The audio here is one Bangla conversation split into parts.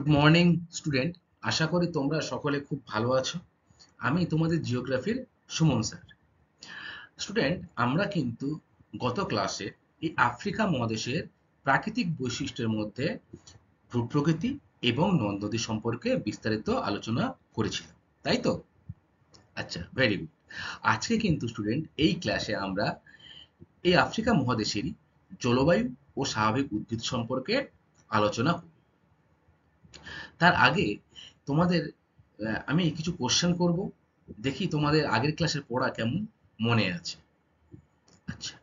Good morning student. আশা করি তোমরা সকলে খুব ভালো আছো। আমি তোমাদের জিওগ্রাফির সুমন স্যার। স্টুডেন্ট, আমরা কিন্তু গত ক্লাসে এই আফ্রিকা মহাদেশের প্রাকৃতিক বৈশিষ্ট্যের মধ্যে ভূপ্রকৃতি এবং নদ নদী সম্পর্কে বিস্তারিত আলোচনা করেছিলাম, তাই তো? আচ্ছা, ভেরি গুড। আজকে কিন্তু স্টুডেন্ট এই ক্লাসে আমরা এই আফ্রিকা মহাদেশেরই জলবায়ু ও স্বাভাবিক উদ্ভিদ সম্পর্কে আলোচনা করব। তার আগে তোমাদের আমি কিছু কোশ্চেন করব, দেখি তোমাদের আগের ক্লাসের পড়া কেমন মনে আছে। আচ্ছা,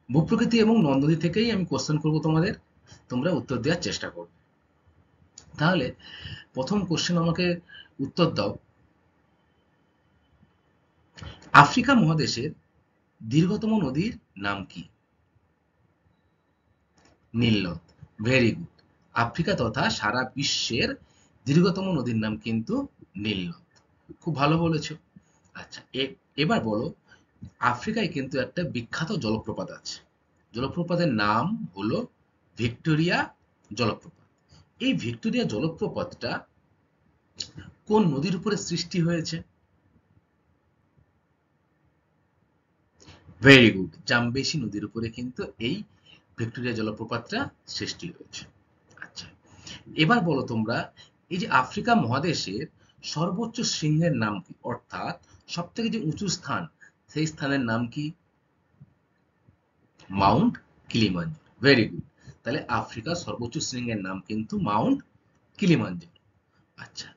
ভূপ্রকৃতি এবং নদ নদী থেকেই আমি কোশ্চেন করব তোমাদের, তোমরা উত্তর দেওয়ার চেষ্টা করবে। তাহলে প্রথম কোশ্চেন আমাকে উত্তর দাও, আফ্রিকা মহাদেশের দীর্ঘতম নদীর নাম কি? নীল নদ। Very good. আফ্রিকা তথা সারা বিশ্বের দীর্ঘতম নদীর নাম কিন্তু নীল নদ। খুব ভালো বলেছো। আচ্ছা, এবার বলো, আফ্রিকায় কিন্তু একটা বিখ্যাত জলপ্রপাত আছে। জলপ্রপাতের নাম হলো ভিক্টোরিয়া জলপ্রপাত। এই ভিক্টোরিয়া জলপ্রপাতটা কোন নদীর উপরে সৃষ্টি হয়েছে? ভেরি গুড, জামবেসি নদীর উপরে কিন্তু এই ভিক্টোরিয়া জলপ্রপাতটা সৃষ্টি হয়েছে। আচ্ছা, এবার বলো তোমরা, এই যে আফ্রিকা মহাদেশের সর্বোচ্চ শৃঙ্গের নাম কি, অর্থাৎ সব থেকে যে উঁচু স্থান, সেই স্থানের নাম কি? Mount Kilimanjaro. Very good. তাহলে আফ্রিকার সর্বোচ্চ শৃঙ্গের নাম কিন্তু মাউন্ট কিলিমাঞ্জারো। আচ্ছা,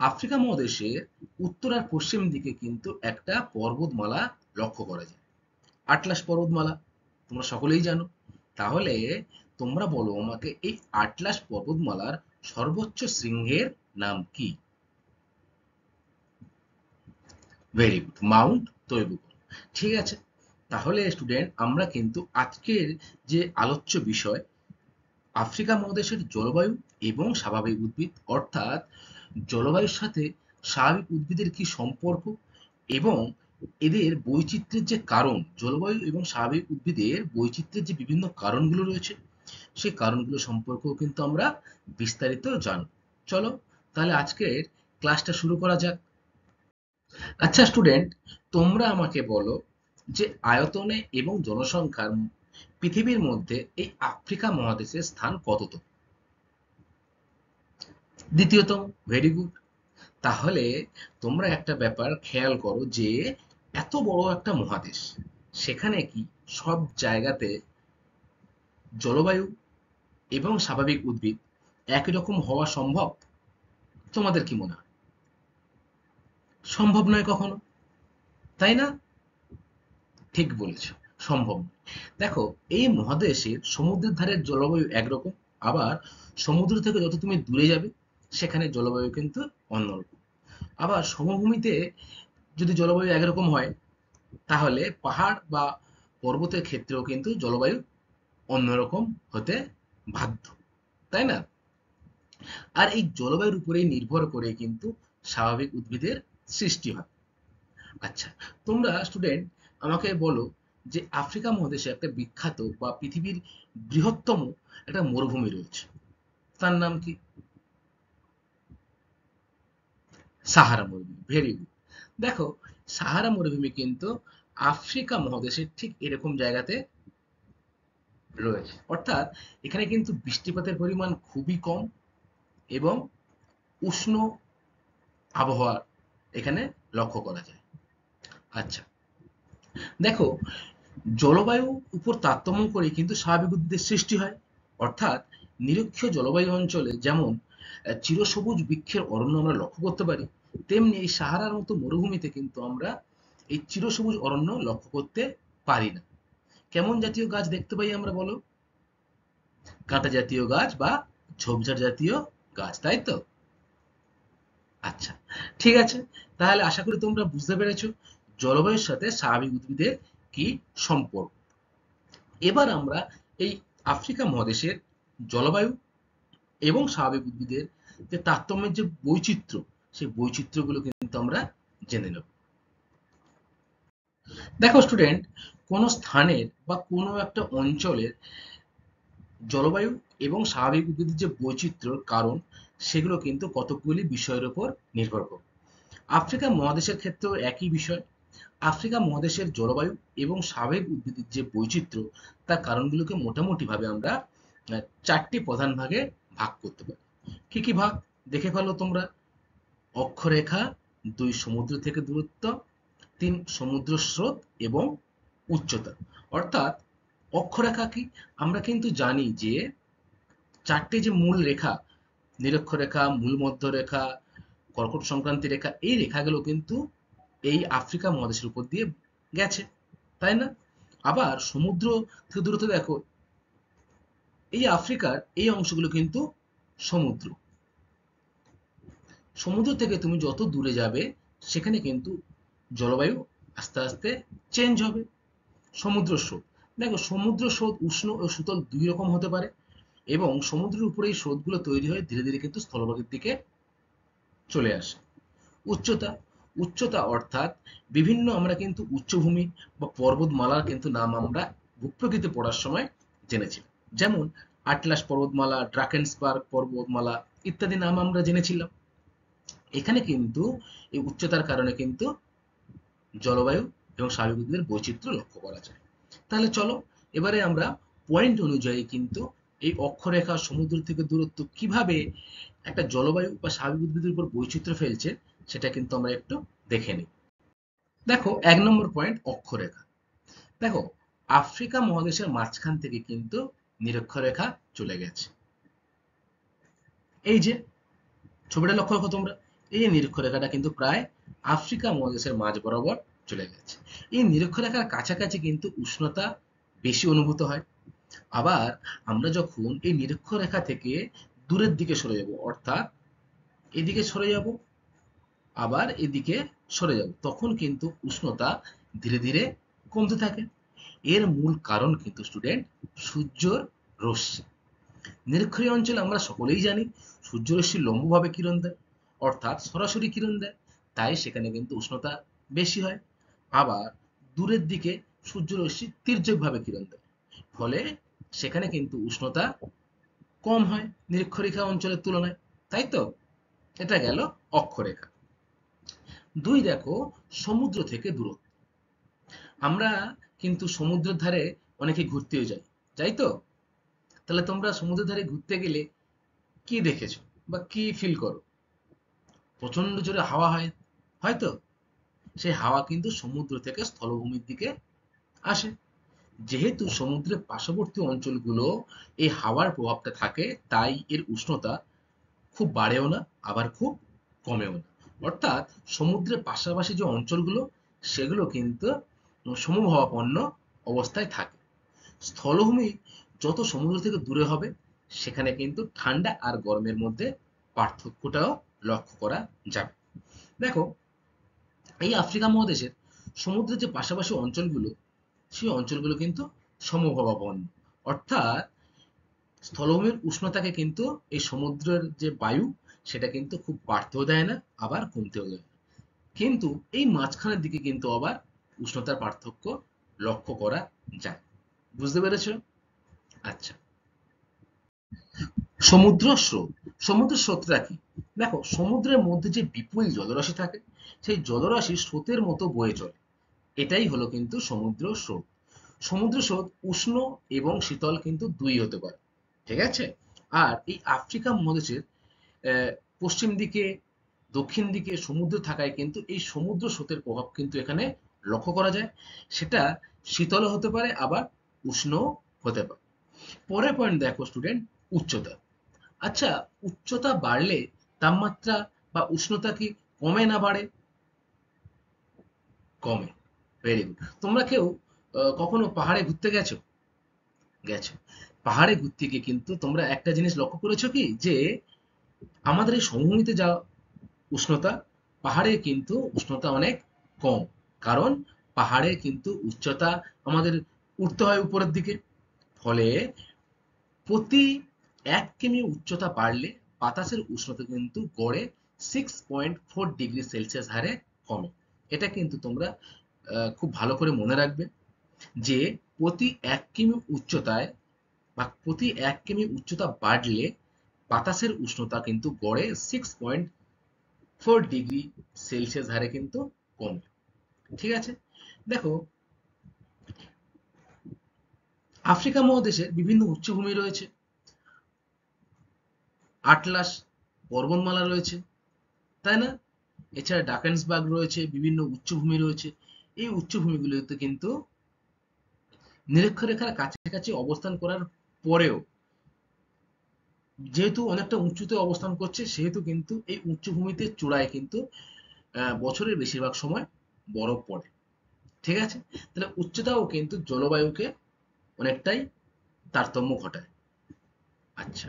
আফ্রিকা মহাদেশের উত্তর আর পশ্চিম দিকে কিন্তু একটা পর্বতমালা লক্ষ্য করা যায়, আটলাস পর্বতমালা। তোমরা সকলেই জানো। তাহলে তোমরা বলো আমাকে, এই আটলাস পর্বতমালার সর্বোচ্চ শৃঙ্গের নাম কি? ভেরি গুড, মাউন্ট তৈবুকন। ঠিক আছে, তাহলে স্টুডেন্ট আমরা কিন্তু আজকের যে আলোচ্য বিষয়, আফ্রিকা মহাদেশের জলবায়ু এবং স্বাভাবিক উদ্ভিদ, অর্থাৎ জলবায়ুর সাথে স্বাভাবিক উদ্ভিদের কি সম্পর্ক এবং এদের বৈচিত্র্যের যে কারণ, জলবায়ু এবং স্বাভাবিক উদ্ভিদের বৈচিত্র্যের যে বিভিন্ন কারণগুলো রয়েছে, সেই কারণগুলো সম্পর্কেও কিন্তু আমরা বিস্তারিত জানব। চলো তাহলে আজকের ক্লাসটা শুরু করা যাক। আচ্ছা স্টুডেন্ট, তোমরা আমাকে বলো যে আয়তনে এবং জনসংখ্যার পৃথিবীর মধ্যে এই আফ্রিকা মহাদেশের স্থান কততম? দ্বিতীয়তম। Very good. তাহলে তোমরা একটা ব্যাপার খেয়াল করো যে এত বড় একটা মহাদেশ, সেখানে কি সব জায়গাতে জলবায়ু এবং স্বাভাবিক উদ্ভিদ একই রকম হওয়া সম্ভব? তোমাদের কি মনে হয়? সম্ভব নয় কখনো, তাই না? ঠিক বলেছ, সম্ভব নয়। দেখো, এই মহাদেশের সমুদ্রের ধারের জলবায়ু একরকম, আবার সমুদ্র থেকে যত তুমি দূরে যাবে সেখানে জলবায়ু কিন্তু অন্যরকম। আবার সমভূমিতে যদি জলবায়ু একরকম হয়, তাহলে পাহাড় বা পর্বতের ক্ষেত্রেও কিন্তু জলবায়ু অন্যরকম হতে বাধ্য, তাই না? আর এই জলবায়ুর উপরেই নির্ভর করে কিন্তু স্বাভাবিক উদ্ভিদের সৃষ্টি হয়। আচ্ছা, তোমরা স্টুডেন্ট আমাকে বলো যে আফ্রিকা মহাদেশে একটা বিখ্যাত বা পৃথিবীর বৃহত্তম একটা মরুভূমি রয়েছে, তার নাম কি? সাহারা মরুভূমি। Very good. দেখো, সাহারা মরুভূমি কিন্তু আফ্রিকা মহাদেশের ঠিক এরকম জায়গাতে রয়েছে, অর্থাৎ এখানে কিন্তু বৃষ্টিপাতের পরিমাণ খুবই কম এবং উষ্ণ আবহাওয়া এখানে লক্ষ্য করা যায়। আচ্ছা, দেখো, জলবায়ু উপর তারতম্য করে কিন্তু স্বাভাবিক উদ্ভিদের সৃষ্টি হয়, অর্থাৎ নিরক্ষীয় জলবায়ু অঞ্চলে যেমন চিরসবুজ বৃক্ষের অরণ্য আমরা লক্ষ্য করতে পারি, তেমনি এই সাহারার মতো মরুভূমিতে কিন্তু আমরা এই চিরসবুজ অরণ্য লক্ষ্য করতে পারি না। কেমন জাতীয় গাছ দেখতে পাই আমরা বলো? কাঁটা জাতীয় গাছ বা ঝোপঝাড় জাতীয় গাছ, তাই তো? আচ্ছা, ঠিক আছে। তাহলে আশা করি তোমরা বুঝতে পেরেছো জলবায়ুর সাথে স্বাভাবিক উদ্ভিদের কি সম্পর্ক। এবার আমরা এই আফ্রিকা মহাদেশের জলবায়ু এবং স্বাভাবিক উদ্ভিদের যে তারতম্যের যে বৈচিত্র্য, সেই বৈচিত্র্যগুলো কিন্তু আমরা জেনে নেব। দেখো স্টুডেন্ট, কোন স্থানের বা কোনো একটা অঞ্চলের জলবায়ু এবং স্বাভাবিক উদ্ভিদের যে বৈচিত্র্যর কারণ, সেগুলো কিন্তু কতকগুলি বিষয়ের উপর নির্ভর করে। আফ্রিকা মহাদেশের ক্ষেত্রেও একই বিষয়। আফ্রিকা মহাদেশের জলবায়ু এবং স্বাভাবিক উদ্ভিদের যে বৈচিত্র্য, তার কারণগুলোকে মোটামুটিভাবে আমরা 4টি প্রধান ভাগে ভাগ করতে পারি। কি কি ভাগ? দেখে ফেলো তোমরা। অক্ষরেখা, 2 সমুদ্র থেকে দূরত্ব, 3 সমুদ্র স্রোত এবং উচ্চতা। অর্থাৎ অক্ষরেখা কি? আমরা কিন্তু জানি যে 4টে যে মূল রেখা, নিরক্ষরেখা, মূল মধ্যরেখা, কর্কট সংক্রান্তি রেখা, এই রেখাগুলো কিন্তু এই আফ্রিকা মহাদেশের উপর দিয়ে গেছে, তাই না? আবার সমুদ্র থেকে দূরত্ব দেখো, এই আফ্রিকার এই অংশগুলো কিন্তু সমুদ্র। সমুদ্র থেকে তুমি যত দূরে যাবে সেখানে কিন্তু জলবায়ু আস্তে আস্তে চেঞ্জ হবে। সমুদ্র স্রোত, দেখো সমুদ্র স্রোত উষ্ণ ও শীতল 2 রকম হতে পারে, এবং সমুদ্রের উপরে এই স্রোতগুলো তৈরি হয়ে ধীরে ধীরে কিন্তু স্থলভাগের দিকে চলে আসে। উচ্চতা, উচ্চতা অর্থাৎ বিভিন্ন আমরা কিন্তু উচ্চভূমি বা পর্বতমালার কিন্তু নাম আমরা ভূপ্রকৃতি পড়ার সময় জেনেছি। যেমন আটলাস পর্বতমালা, ড্রাকেনসবার্গ পর্বতমালা ইত্যাদি নাম আমরা জেনেছিলাম। এখানে কিন্তু এই উচ্চতার কারণে কিন্তু জলবায়ু এবং স্বাভাবিক উদ্ভিদের বৈচিত্র্য লক্ষ্য করা যায়। তাহলে চলো এবারে আমরা পয়েন্ট অনুযায়ী কিন্তু এই অক্ষরেখা, সমুদ্র থেকে দূরত্ব কিভাবে একটা জলবায়ু বা স্বাভাবিক উদ্ভিদের উপর বৈচিত্র্য ফেলছে সেটা কিন্তু আমরা একটু দেখে নিই। দেখো 1 নম্বর পয়েন্ট, অক্ষরেখা। দেখো আফ্রিকা মহাদেশের মাঝখান থেকে কিন্তু নিরক্ষরেখা চলে গেছে। এই যে ছবিটা লক্ষ্য রাখো তোমরা, এই যে নিরক্ষরেখাটা কিন্তু প্রায় আফ্রিকা মহাদেশের মাঝ বরাবর চলে গেছে। এই নিরক্ষরেখার কাছাকাছি কিন্তু উষ্ণতা বেশি অনুভূত হয়। আবার আমরা যখন এই নিরক্ষরেখা থেকে দূরের দিকে সরে যাব, অর্থাৎ এদিকে সরে যাব, আবার এদিকে সরে যাব, তখন কিন্তু উষ্ণতা ধীরে ধীরে কমতে থাকে। এর মূল কারণ কিন্তু স্টুডেন্ট সূর্যের রশ্মি। নিরক্ষীয় অঞ্চলে আমরা সকলেই জানি সূর্যরশ্মি লম্বভাবে কিরণ দেয়, অর্থাৎ সরাসরি কিরণ দেয়, তাই সেখানে কিন্তু উষ্ণতা বেশি হয়। আবার দূরের দিকে সূর্যরশ্মি তির্যকভাবে কিরণ দেয়, ফলে সেখানে কিন্তু উষ্ণতা কম হয় নিরক্ষরেখা অঞ্চলের তুলনায়, তাই তো? এটা গেল অক্ষরেখা। 2, দেখো সমুদ্র থেকে দূরত্ব। আমরা কিন্তু সমুদ্রের ধারে অনেকে ঘুরতেও যাই, যাই তো? তাহলে তোমরা সমুদ্রের ধারে ঘুরতে গেলে কি দেখেছো বা কি ফিল করো? প্রচন্ড জোরে হাওয়া হয়, হয়তো? সেই হাওয়া কিন্তু সমুদ্র থেকে স্থলভূমির দিকে আসে। যেহেতু সমুদ্রের পার্শ্ববর্তী অঞ্চলগুলো এই হাওয়ার প্রভাবটা থাকে, তাই এর উষ্ণতা খুব বাড়েও না, আবার খুব কমেও না। অর্থাৎ সমুদ্রের পাশাপাশি যে অঞ্চলগুলো সেগুলো কিন্তু সমভাবাপন্ন অবস্থায় থাকে। স্থলভূমি যত সমুদ্র থেকে দূরে হবে সেখানে কিন্তু ঠান্ডা আর গরমের মধ্যে পার্থক্যটাও লক্ষ্য করা যাবে। দেখো এই আফ্রিকা মহাদেশের সমুদ্রের যে পাশাপাশি অঞ্চলগুলো, সেই অঞ্চলগুলো কিন্তু সমভাবাপন্ন। অর্থাৎ স্থলভূমির উষ্ণতাকে কিন্তু এই সমুদ্রের যে বায়ু সেটা কিন্তু খুব বাড়তেও দেয় না, আবার কমতেও দেয় না। কিন্তু এই মাঝখানের দিকে কিন্তু আবার উষ্ণতার পার্থক্য লক্ষ্য করা যায়। বুঝতে পেরেছো? আচ্ছা, সমুদ্র স্রোত। সমুদ্র স্রোতটা কি? দেখো সমুদ্রের মধ্যে যে বিপুল জলরাশি থাকে, সেই জলরাশি স্রোতের মতো বয়ে চলে, এটাই হলো কিন্তু সমুদ্র স্রোত। সমুদ্র স্রোত উষ্ণ এবং শীতল কিন্তু দুই হতে পারে, ঠিক আছে? আর এই আফ্রিকা মহাদেশের আহ, পশ্চিম দিকে, দক্ষিণ দিকে সমুদ্র থাকায় কিন্তু এই সমুদ্র স্রোতের প্রভাব কিন্তু এখানে লক্ষ্য করা যায়। সেটা শীতল হতে পারে, আবার উষ্ণ হতে পারে। পরের পয়েন্ট দেখো স্টুডেন্ট, উচ্চতা। আচ্ছা, উচ্চতা বাড়লে তাপমাত্রা বা উষ্ণতা কি কমে না বাড়ে? কমে। Very good. তোমরা কেউ কখনো পাহাড়ে ঘুরতে গেছো? গেছো। পাহাড়ে ঘুরতে গিয়ে কিন্তু তোমরা একটা জিনিস লক্ষ্য করেছো কি, যে আমাদের এই সমভূমিতে যা উষ্ণতা, পাহাড়ে কিন্তু উষ্ণতা অনেক কম। কারণ পাহাড়ে কিন্তু উচ্চতা আমাদের উঠতে হয় উপরের দিকে, ফলে প্রতি 1 কিমি উচ্চতা বাড়লে বাতাসের উষ্ণতা কিন্তু গড়ে 6.4 ডিগ্রি সেলসিয়াস হারে কমে। এটা কিন্তু তোমরা খুব ভালো করে মনে রাখবে, যে প্রতি 1 কিমি উচ্চতায় বা প্রতি 1 কিমি উচ্চতা বাড়লে বাতাসের উষ্ণতা কিন্তু গড়ে 6.4 ডিগ্রি সেলসিয়াস হারে কিন্তু কমে। ঠিক আছে, দেখো আফ্রিকা মহাদেশের বিভিন্ন উচ্চভূমি রয়েছে, আটলাস পর্বতমালা রয়েছে, তাই না? এছাড়া ডাকেন্সবার্গ রয়েছে, বিভিন্ন উচ্চভূমি রয়েছে। এই উচ্চভূমিগুলোতে কিন্তু নিরক্ষরেখার কাছাকাছি অবস্থান করার পরেও যেহেতু অনেকটা উঁচুতে অবস্থান করছে, সেহেতু কিন্তু এই উচ্চভূমিতে চূড়ায় কিন্তু বছরের বেশিরভাগ সময় বরফ পড়ে। ঠিক আছে, তাহলে উচ্চতাও কিন্তু জলবায়ুকে অনেকটাই তারতম্য ঘটায়। আচ্ছা,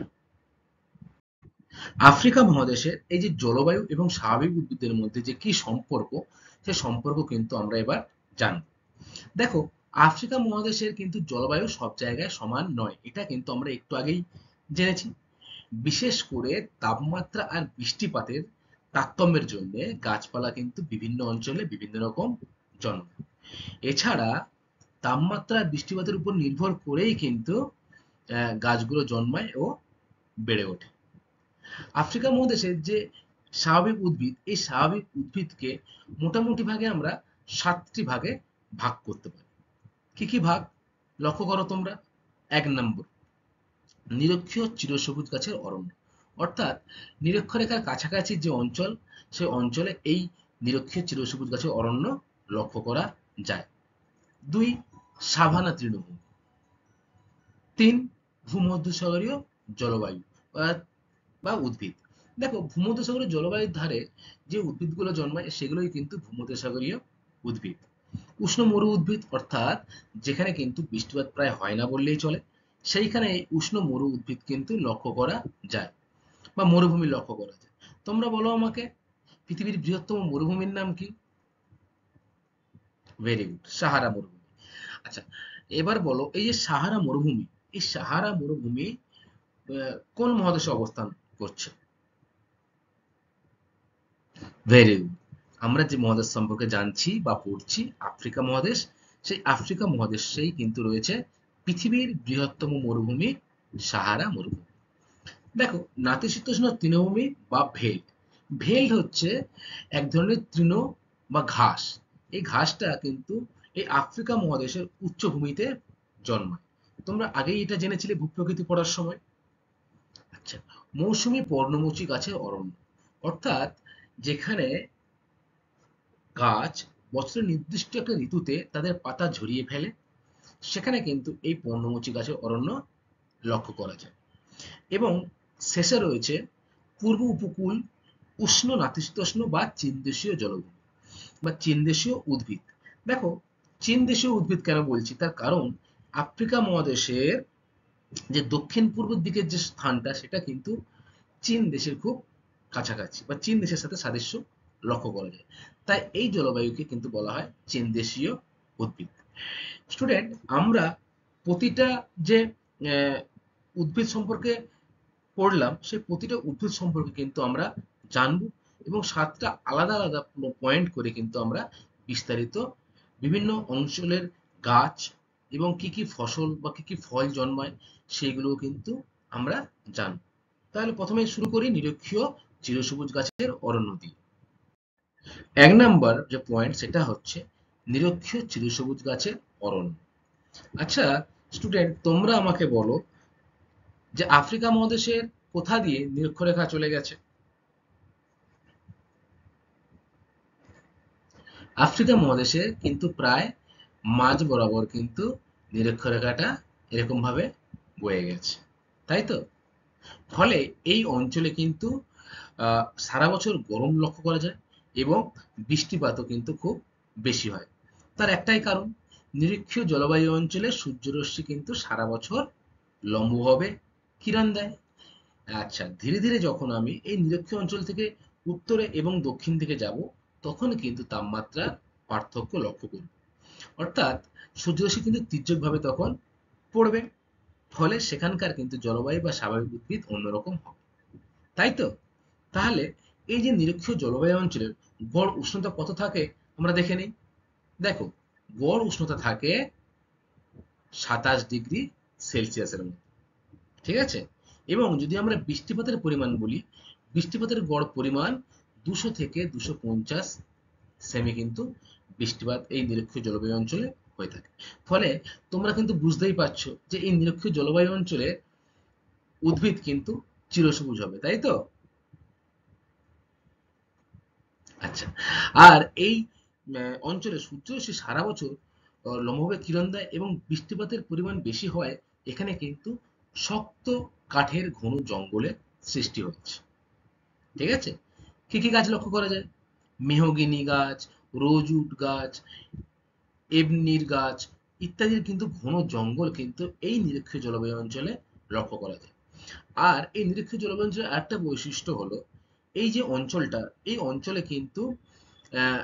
আফ্রিকা মহাদেশের এই যে জলবায়ু এবং স্বাভাবিক উদ্ভিদের মধ্যে যে কি সম্পর্ক, সে সম্পর্ক কিন্তু আমরা এবার জানব। দেখো, আফ্রিকা মহাদেশের কিন্তু জলবায়ু সব জায়গায় সমান নয়, এটা কিন্তু আমরা একটু আগেই জেনেছি। বিশেষ করে তাপমাত্রা আর বৃষ্টিপাতের তারতম্যের জন্য গাছপালা কিন্তু বিভিন্ন অঞ্চলে বিভিন্ন রকম জন্মায়। এছাড়া তাপমাত্রা আর বৃষ্টিপাতের উপর নির্ভর করেই কিন্তু গাছগুলো জন্মায় ও বেড়ে ওঠে। আফ্রিকা মহাদেশের যে স্বাভাবিক উদ্ভিদ, এই স্বাভাবিক উদ্ভিদকে মোটামুটি ভাগে আমরা 7টি ভাগে ভাগ করতে পারি। কি কি ভাগ লক্ষ্য করো তোমরা? 1 নম্বর, নিরক্ষীয় চিরসবুজ গাছের অরণ্য, অর্থাৎ নিরক্ষরেখার কাছাকাছি যে অঞ্চল, সেই অঞ্চলে এই নিরক্ষীয় চিরসবুজ গাছের অরণ্য লক্ষ্য করা যায়। 2, সাভানা তৃণভূমি। 3, ভূমধ্যসাগরীয় জলবায়ু বা উদ্ভিদ। দেখো, ভূমধ্যসাগরীয় জলবায়ুর ধারে যে উদ্ভিদগুলো জন্মায় সেগুলোই কিন্তু ভূমধ্যসাগরীয় উদ্ভিদ। উষ্ণ মরু উদ্ভিদ, অর্থাৎ যেখানে কিন্তু বৃষ্টিপাত প্রায় হয় না বললেই চলে, সেইখানে এই উষ্ণ মরু উদ্ভিদ কিন্তু লক্ষ্য করা যায় বা মরুভূমি লক্ষ্য করা যায়। তোমরা বলো আমাকে, পৃথিবীর বৃহত্তম মরুভূমির নাম কি? ভেরি গুড, সাহারা মরুভূমি। আচ্ছা, এবার বলো, এই যে সাহারা মরুভূমি, এই সাহারা মরুভূমি কোন মহাদেশে অবস্থান করছে? ভেরি গুড, আমরা যে মহাদেশ সম্পর্কে জানছি বা পড়ছি আফ্রিকা মহাদেশ, সেই আফ্রিকা মহাদেশেই কিন্তু রয়েছে পৃথিবীর বৃহত্তম মরুভূমি সাহারা মরুভূমি। দেখো, নাতিশীতোষ্ণ তৃণভূমি বা ভেল্ট, ভেল্ট হচ্ছে এক ধরনের তৃণ বা ঘাস। এই ঘাসটা কিন্তু এই আফ্রিকা মহাদেশের উচ্চভূমিতে জন্মায়। তোমরা আগেই এটা জেনেছিলে ভূপ্রকৃতি পড়ার সময়। আচ্ছা, মৌসুমী পর্ণমোচী গাছের অরণ্য, অর্থাৎ যেখানে গাছ বছরের নির্দিষ্ট একটা ঋতুতে তাদের পাতা ঝরিয়ে ফেলে, সেখানে কিন্তু এই পর্ণমোচী গাছের অরণ্য লক্ষ্য করা যায়। এবং শেষে রয়েছে পূর্ব উপকূল উষ্ণ নাতিশীতোষ্ণ বা চীনদেশীয় জলভূমি বা চীনদেশীয় উদ্ভিদ। দেখো, চীনদেশীয় উদ্ভিদ কেন বলছি, তার কারণ আফ্রিকা মহাদেশের যে দক্ষিণ পূর্ব দিকের যে স্থানটা, সেটা কিন্তু চীন দেশের খুব কাছাকাছি বা চীন দেশের সাথে সাদৃশ্য লক্ষ্য করা যায়। তাই এই জলবায়ুকে কিন্তু বলা হয় চীন দেশীয় উদ্ভিদ। স্টুডেন্ট, আমরা প্রতিটা যে উদ্ভিদ সম্পর্কে পড়লাম, সেই প্রতিটা উদ্ভিদ সম্পর্কে কিন্তু আমরা জানবো এবং 7টা আলাদা আলাদা পয়েন্ট করে কিন্তু আমরা বিস্তারিত বিভিন্ন অঞ্চলের গাছ এবং কি কি ফসল বা কি কি ফল জন্মায় সেগুলো কিন্তু আমরা জানবো। তাহলে প্রথমে শুরু করি নিরক্ষীয় চিরসবুজ গাছের অরণ্য দিয়ে। 1 নম্বর যে পয়েন্ট, সেটা হচ্ছে নিরক্ষীয় চিরসবুজ গাছের অরণ্য। আচ্ছা স্টুডেন্ট, তোমরা আমাকে বলো যে আফ্রিকা মহাদেশের কোথা দিয়ে নিরক্ষরেখা চলে গেছে? আফ্রিকা মহাদেশে কিন্তু প্রায় মাঝ বরাবর কিন্তু নিরক্ষরেখাটা এরকম ভাবে বয়ে গেছে, তাই তো? ফলে এই অঞ্চলে কিন্তু সারা বছর গরম লক্ষ্য করা যায় এবং বৃষ্টিপাতও কিন্তু খুব বেশি হয়। তার একটাই কারণ, নিরক্ষীয় জলবায়ু অঞ্চলে সূর্যরশ্মি কিন্তু সারা বছর লম্বভাবে কিরণ দেয়। আচ্ছা, ধীরে ধীরে যখন আমি এই নিরক্ষীয় অঞ্চল থেকে উত্তরে এবং দক্ষিণ দিকে যাব, তখন কিন্তু তাপমাত্রার পার্থক্য লক্ষ্য করব। অর্থাৎ সূর্যরশ্মি কিন্তু তীর্যকভাবে তখন পড়বে, ফলে সেখানকার কিন্তু জলবায়ু বা স্বাভাবিক উদ্ভিদ অন্যরকম হবে, তাই তো? তাহলে এই যে নিরক্ষীয় জলবায়ু অঞ্চলের গড় উষ্ণতা কত থাকে আমরা দেখে নিই। দেখো, গড় উষ্ণতা থাকে 27 ডিগ্রি সেলসিয়াসের মতো। ঠিক আছে, এবং যদি আমরা বৃষ্টিপাতের পরিমাণ বলি, বৃষ্টিপাতের গড় পরিমাণ 200 থেকে 250 সেমি কিন্তু বৃষ্টিপাত এই নিরক্ষীয় জলবায়ু অঞ্চলে হয়ে থাকে। ফলে তোমরা কিন্তু বুঝতেই পারছো যে এই নিরক্ষীয় জলবায়ু অঞ্চলে উদ্ভিদ কিন্তু চিরসবুজ হবে, তাই তো? আচ্ছা, আর এই অঞ্চলে সূর্যরশ্মি সারা বছর লম্বভাবে কিরণ দেয় এবং বৃষ্টিপাতের পরিমাণ বেশি হয়। এখানে কিন্তু শক্ত কাঠের ঘন জঙ্গলের সৃষ্টি হচ্ছে। ঠিক আছে? কি কি গাছ লক্ষ্য করা যায়? মেহগিনি গাছ, রোজউড গাছ, এবনির গাছ ইত্যাদির কিন্তু ঘন জঙ্গল কিন্তু এই নিরক্ষীয় জলবায়ু অঞ্চলে লক্ষ্য করা যায়। আর এই নিরক্ষীয় জলবায়ু অঞ্চলের আরেকটা বৈশিষ্ট্য হলো এই যে অঞ্চলটা, এই অঞ্চলে কিন্তু আহ,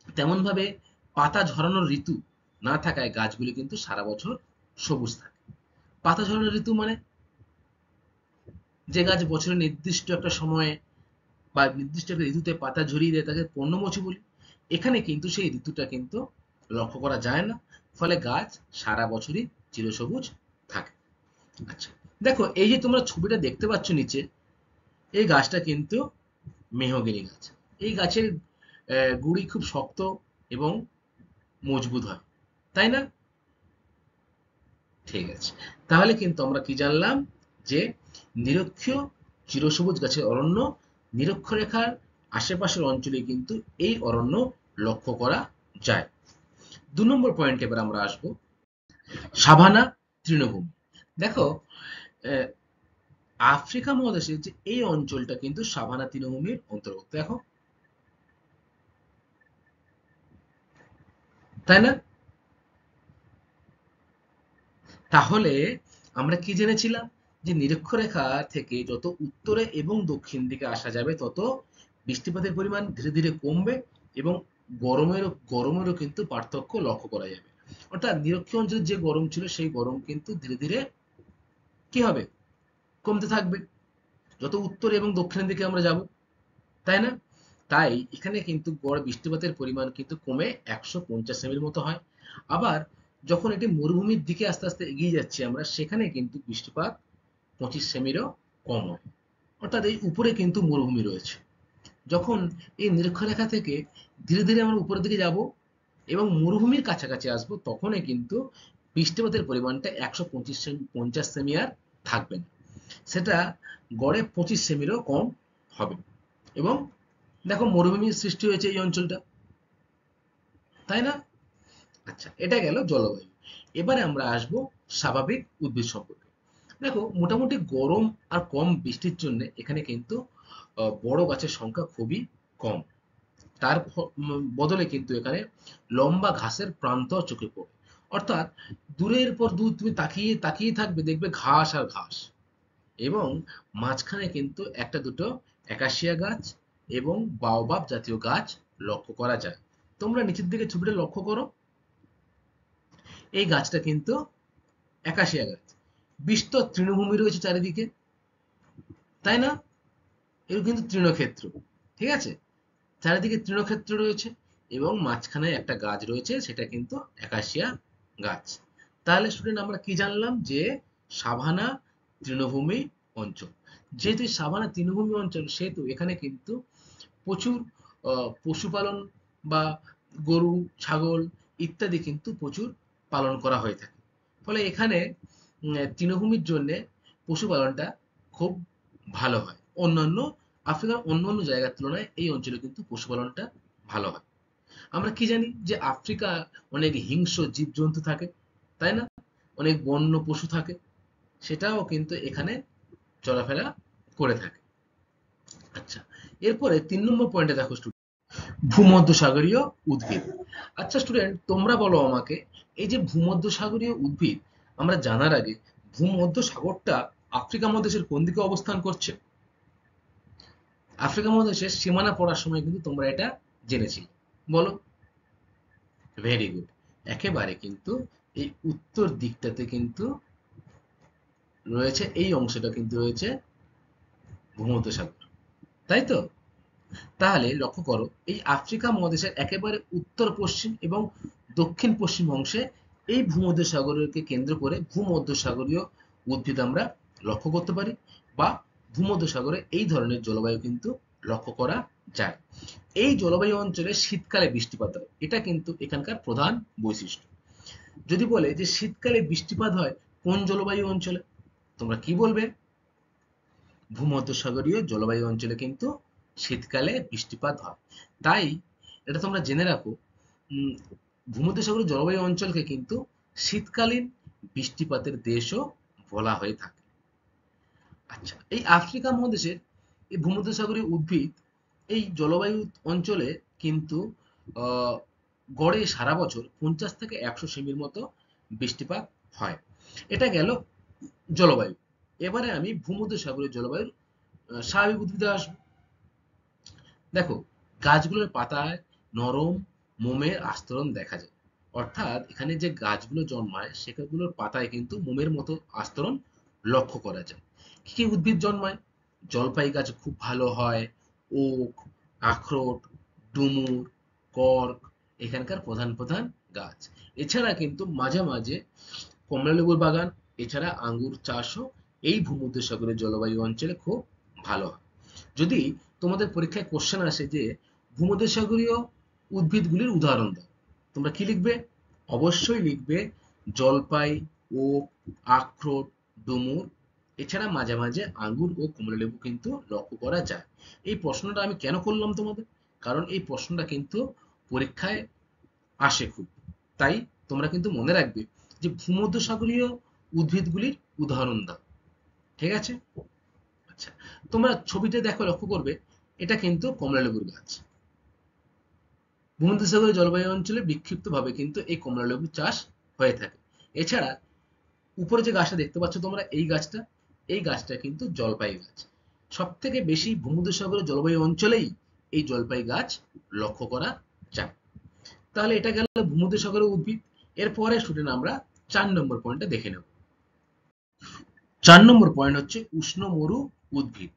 তেমনভাবে পাতা ঝরানোর ঋতু না থাকায় গাছগুলি কিন্তু সারা বছর সবুজ থাকে। পাতা ঝরানোর ঋতু মানে যে গাছ বছরের নির্দিষ্ট একটা সময়ে বা নির্দিষ্ট একটা ঋতুতে পাতা ঝরিয়ে দেয় তাকে পর্ণমোচী বলি। এখানে কিন্তু সেই ঋতুটা কিন্তু লক্ষ্য করা যায় না, ফলে গাছ সারা বছরই চিরসবুজ থাকে। আচ্ছা, দেখো এই যে তোমরা ছবিটা দেখতে পাচ্ছ নিচে, এই গাছটা কিন্তু মেহগিনি গাছ। এই গাছের গুঁড়ি খুব শক্ত এবং মজবুত হয়, তাই না? ঠিক আছে, তাহলে কিন্তু আমরা কি জানলাম যে নিরক্ষীয় চিরসবুজ গাছের অরণ্য, নিরক্ষরেখার আশেপাশের অঞ্চলে কিন্তু এই অরণ্য লক্ষ্য করা যায়। 2 নম্বর পয়েন্ট এবার আমরা আসবো, সাভানা তৃণভূমি। দেখো আহ, আফ্রিকা মহাদেশের যে এই অঞ্চলটা কিন্তু সাভানা তৃণভূমির অন্তর্গত, দেখো, তাই না? তাহলে আমরা কি জেনেছিলাম যে নিরক্ষরেখা থেকে যত উত্তরে এবং দক্ষিণ দিকে আসা যাবে তত বৃষ্টিপাতের পরিমাণ ধীরে ধীরে কমবে এবং গরমেরও কিন্তু পার্থক্য লক্ষ্য করা যাবে। অর্থাৎ নিরক্ষীয় অঞ্চলে যে গরম ছিল সেই গরম কিন্তু ধীরে ধীরে কি হবে, কমতে থাকবে যত উত্তর এবং দক্ষিণের দিকে আমরা যাব, তাই না? তাই এখানে কিন্তু গড় বৃষ্টিপাতের পরিমাণ কিন্তু কমে 150 সেমির মতো হয়। আবার যখন এটি মরুভূমির দিকে আস্তে আস্তে এগিয়ে যাচ্ছি আমরা, সেখানে কিন্তু বৃষ্টিপাত 25 সেমিরও কম হয়। অর্থাৎ এই উপরে কিন্তু মরুভূমি রয়েছে। যখন এই নিরক্ষরেখা থেকে ধীরে ধীরে আমরা উপরের দিকে যাব এবং মরুভূমির কাছাকাছি আসবো, তখনই কিন্তু বৃষ্টিপাতের পরিমাণটা 150 সেমি আর থাকবে না, সেটা গড়ে 25 সেমিরও কম হবে। এবং দেখো মরুভূমির সৃষ্টি হয়েছে এই অঞ্চলটা, তাই না? আচ্ছা, এটা গেল জলবায়ু। এবারে আমরা আসব স্বাভাবিক উদ্ভিদ সম্পর্কে। দেখো মোটামুটি গরম আর কম বৃষ্টির জন্য এখানে কিন্তু বড় গাছের সংখ্যা খুবই কম। তার বদলে কিন্তু এখানে লম্বা ঘাসের প্রান্ত চোখে পড়ে। অর্থাৎ দূরের পর দূর তুমি তাকিয়ে তাকিয়ে থাকবে, দেখবে ঘাস আর ঘাস, এবং মাঝখানে কিন্তু একটা দুটো একাশিয়া গাছ এবং বাওবাব জাতীয় গাছ লক্ষ্য করা যায়। তোমরা নিচের দিকে ছবিটা লক্ষ্য করো, এই গাছটা কিন্তু একাশিয়া গাছ। বিস্তর তৃণভূমি রয়েছে চারিদিকে, তাই না? এর কিন্তু তৃণক্ষেত্র, ঠিক আছে, চারিদিকে তৃণক্ষেত্র রয়েছে এবং মাঝখানে একটা গাছ রয়েছে, সেটা কিন্তু একাশিয়া গাছ। তাহলে স্টুডেন্ট আমরা কি জানলাম যে সাভানা তৃণভূমি অঞ্চল। যেহেতু সাভানা তৃণভূমি অঞ্চল সেহেতু এখানে কিন্তু প্রচুর পশুপালন বা গরু, ছাগল ইত্যাদি কিন্তু প্রচুর পালন করা হয়ে থাকে। ফলে এখানে তৃণভূমির জন্য পশুপালনটা খুব ভালো হয়। অন্যান্য আফ্রিকার অন্যান্য জায়গার তুলনায় এই অঞ্চলে কিন্তু পশুপালনটা ভালো হয়। আমরা কি জানি যে আফ্রিকা অনেক হিংস্র জীবজন্তু থাকে, তাই না? অনেক বন্য পশু থাকে, সেটাও কিন্তু এখানে চলাফেরা করে থাকে। আচ্ছা, এরপরে 3 নম্বর পয়েন্টে দেখো স্টুডেন্ট, ভূমধ্যসাগরীয় উদ্ভিদ। আচ্ছা স্টুডেন্ট, তোমরা বলো আমাকে, এই যে ভূমধ্যসাগরীয় উদ্ভিদ আমরা জানার আগে, ভূমধ্যসাগরটা আফ্রিকা মহাদেশের কোন দিকে অবস্থান করছে? আফ্রিকা মহাদেশের সীমানা পড়ার সময় কিন্তু তোমরা এটা জেনেছিলে, বলো। ভেরি গুড, একেবারে কিন্তু এই উত্তর দিকটাতে কিন্তু রয়েছে, এই অংশটা কিন্তু রয়েছে ভূমধ্যসাগর, তাই তো? তাহলে লক্ষ্য করো, এই আফ্রিকা মহাদেশের একেবারে উত্তর পশ্চিম এবং দক্ষিণ পশ্চিম অংশে এই ভূমধ্যসাগরকে কেন্দ্র করে ভূমধ্যসাগরীয় উদ্ভিদ আমরা লক্ষ্য করতে পারি, বা ভূমধ্যসাগরে এই ধরনের জলবায়ু কিন্তু লক্ষ্য করা যায়। এই জলবায়ু অঞ্চলে শীতকালে বৃষ্টিপাত হয়, এটা কিন্তু এখানকার প্রধান বৈশিষ্ট্য। যদি বলে যে শীতকালে বৃষ্টিপাত হয় কোন জলবায়ু অঞ্চলে, তোমরা কি বলবে? ভূমধ্যসাগরীয় জলবায়ু অঞ্চলে কিন্তু শীতকালে বৃষ্টিপাত হয়। তাই এটা তোমরা জেনে রাখো, উম, ভূমধ্যসাগরীয় জলবায়ু অঞ্চলকে কিন্তু শীতকালীন বৃষ্টিপাতের দেশও বলা হয়ে থাকে। আচ্ছা, এই আফ্রিকা মহাদেশের এই ভূমধ্যসাগরীয় উদ্ভিদ এই জলবায়ু অঞ্চলে কিন্তু আহ, গড়ে সারা বছর 50 থেকে 100 সেমির মতো বৃষ্টিপাত হয়। এটা গেল জলবায়ু। এবারে আমি ভূমধ্যসাগরীয় জলবায়ুর স্বাভাবিক উদ্ভিদে আসবো। দেখো, গাছগুলোর পাতায় নরম মোমের আস্তরণ দেখা যায়। অর্থাৎ এখানে যে গাছগুলো জন্মায় সেগুলোর পাতায় কিন্তু মোমের মতো আস্তরণ লক্ষ্য করা যায়। কি কি উদ্ভিদ জন্মায়? জলপাই গাছ খুব ভালো হয়, ওক, আখরোট, ডুমুর, কর্ক এখানকার প্রধান প্রধান গাছ। এছাড়া কিন্তু মাঝে মাঝে কমলালেবুর বাগান, এছাড়া আঙ্গুর চাষও এই ভূমধ্যসাগরীয় জলবায়ু অঞ্চলে খুব ভালো হয়। যদি তোমাদের পরীক্ষায় কোশ্চেন আসে যে ভূমধ্যসাগরীয় উদ্ভিদগুলির উদাহরণ দাও, তোমরা কি লিখবে? অবশ্যই লিখবে জলপাই, ওক, আখরোট, ডুমুর, এছাড়া মাঝে মাঝে আঙ্গুর ও কমলালেবু কিন্তু লক্ষ্য করা যায়। এই প্রশ্নটা আমি কেন করলাম তোমাদের? কারণ এই প্রশ্নটা কিন্তু পরীক্ষায় আসে খুব। তাই তোমরা কিন্তু মনে রাখবে যে ভূমধ্যসাগরীয় উদ্ভিদগুলির উদাহরণ দাও। ঠিক আছে? আচ্ছা, তোমরা ছবিতে দেখো, লক্ষ্য করবে এটা কিন্তু কমলালেবুর গাছ। ভূমধ্যসাগরীয় জলবায়ু অঞ্চলে বিক্ষিপ্তভাবে কিন্তু এই কমলালেবু চাষ হয়ে থাকে। এছাড়া উপরে যে গাছটা দেখতে পাচ্ছ তোমরা, এই গাছটা কিন্তু জলপাই গাছ। সব থেকে বেশি ভূমধ্যসাগরীয় জলবায়ু অঞ্চলেই এই জলপাই গাছ লক্ষ্য করা যায়। তাহলে এটা গেল ভূমধ্যসাগরীয় উদ্ভিদ। এরপরে স্টুডেন্ট আমরা 4 নম্বর পয়েন্টটা দেখে নেব। 4 নম্বর পয়েন্ট হচ্ছে উষ্ণ মরু উদ্ভিদ।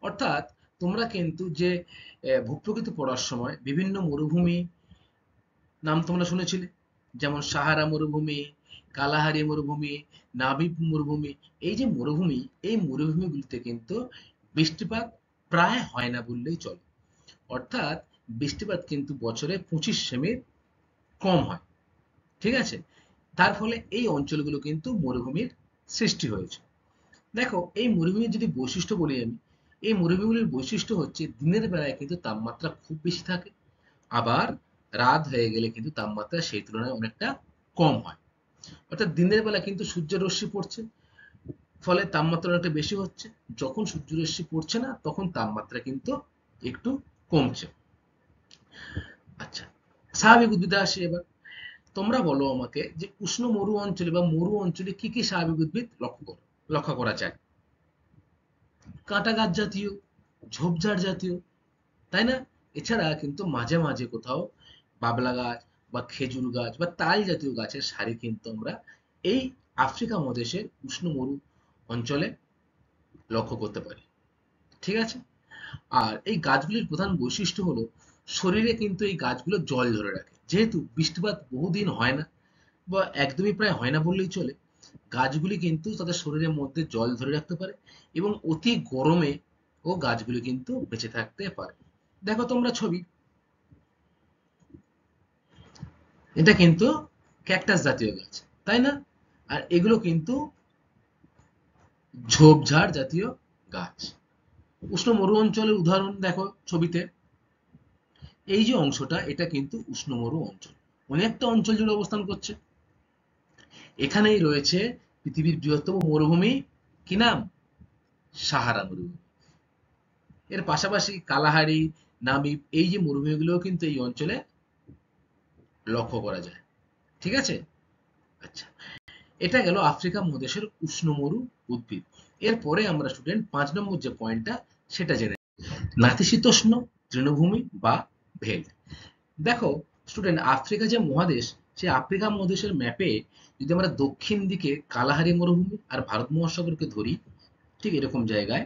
অর্থাৎ তোমরা কিন্তু যে ভূপ্রকৃতি পড়ার সময় বিভিন্ন মরুভূমি নাম তোমরা শুনেছিলে, যেমন সাহারা মরুভূমি, কালাহারি মরুভূমি, নাবিব মরুভূমি। এই যে মরুভূমি, এই মরুভূমিগুলিতে কিন্তু বৃষ্টিপাত প্রায় হয় না বললেই চলে। অর্থাৎ বৃষ্টিপাত কিন্তু বছরে 25 সেমির কম হয়। ঠিক আছে? তার ফলে এই অঞ্চলগুলো কিন্তু মরুভূমির সৃষ্টি হয়েছে। দেখো, এই মরুভূমির যদি বৈশিষ্ট্য বলি আমি, এই মরুভূমিগুলির বৈশিষ্ট্য হচ্ছে দিনের বেলায় কিন্তু তাপমাত্রা খুব বেশি থাকে, আবার রাত হয়ে গেলে কিন্তু তাপমাত্রা সেই তুলনায় অনেকটা কম হয়। অর্থাৎ দিনের বেলা কিন্তু সূর্যের রশ্মি পড়ছে, ফলে তাপমাত্রা অনেকটা বেশি হচ্ছে। যখন সূর্যের রশ্মি পড়ছে না তখন তাপমাত্রা কিন্তু একটু কমছে। আচ্ছা, স্বাভাবিক উদ্ভিদে আসি এবার। তোমরা বলো আমাকে যে উষ্ণ মরু অঞ্চলে বা মরু অঞ্চলে কি কি স্বাভাবিক উদ্ভিদ লক্ষ্য করা যায়? কাঁটা গাছ জাতীয়, ঝোপঝাড় জাতীয়, তাই না? এছাড়া কিন্তু মাঝে মাঝে কোথাও বাবলা গাছ বা খেজুর গাছ বা তাল জাতীয় গাছের সারি কিন্তু আমরা এই আফ্রিকা মহাদেশের উষ্ণ মরু অঞ্চলে লক্ষ্য করতে পারি। ঠিক আছে? আর এই গাছগুলির প্রধান বৈশিষ্ট্য হলো শরীরে কিন্তু এই গাছগুলো জল ধরে রাখে। যেহেতু বৃষ্টিপাত বহুদিন হয় না বা একদমই প্রায় হয় না বললেই চলে, গাছগুলি কিন্তু তাদের শরীরের মধ্যে জল ধরে রাখতে পারে এবং অতি গরমে ও গাছগুলি কিন্তু বেঁচে থাকতে পারে। দেখো তোমরা ছবি, এটা কিন্তু ক্যাকটাস জাতীয় গাছ, তাই না? আর এগুলো কিন্তু ঝোপঝাড় জাতীয় গাছ। উষ্ণ মরু অঞ্চলের উদাহরণ দেখো ছবিতে, এই যে অংশটা এটা কিন্তু উষ্ণ মরু অঞ্চল, অনেকটা অঞ্চল জুড়ে অবস্থান করছে। এখানেই রয়েছে পৃথিবীর বৃহত্তম মরুভূমি, কি নাম? সাহারা মরুভূমি। এর পাশাপাশি কালাহারি, নামিব এই যে মরুভূমিগুলোও কিন্তু এই অঞ্চলে লক্ষ্য করা যায়। ঠিক আছে? আচ্ছা, এটা গেল আফ্রিকা মহাদেশের উষ্ণ মরু উদ্ভিদ। এরপরে আমরা স্টুডেন্ট 5 নম্বর যে পয়েন্টটা সেটা জেনে নাতিশীতোষ্ণ তৃণভূমি বা ভেল্ট। দেখো স্টুডেন্ট, আফ্রিকা যে মহাদেশ, সেই আফ্রিকা মহাদেশের ম্যাপে যদি আমরা দক্ষিণ দিকে কালাহারি মরুভূমি আর ভারত মহাসাগরকে ধরি, ঠিক এরকম জায়গায়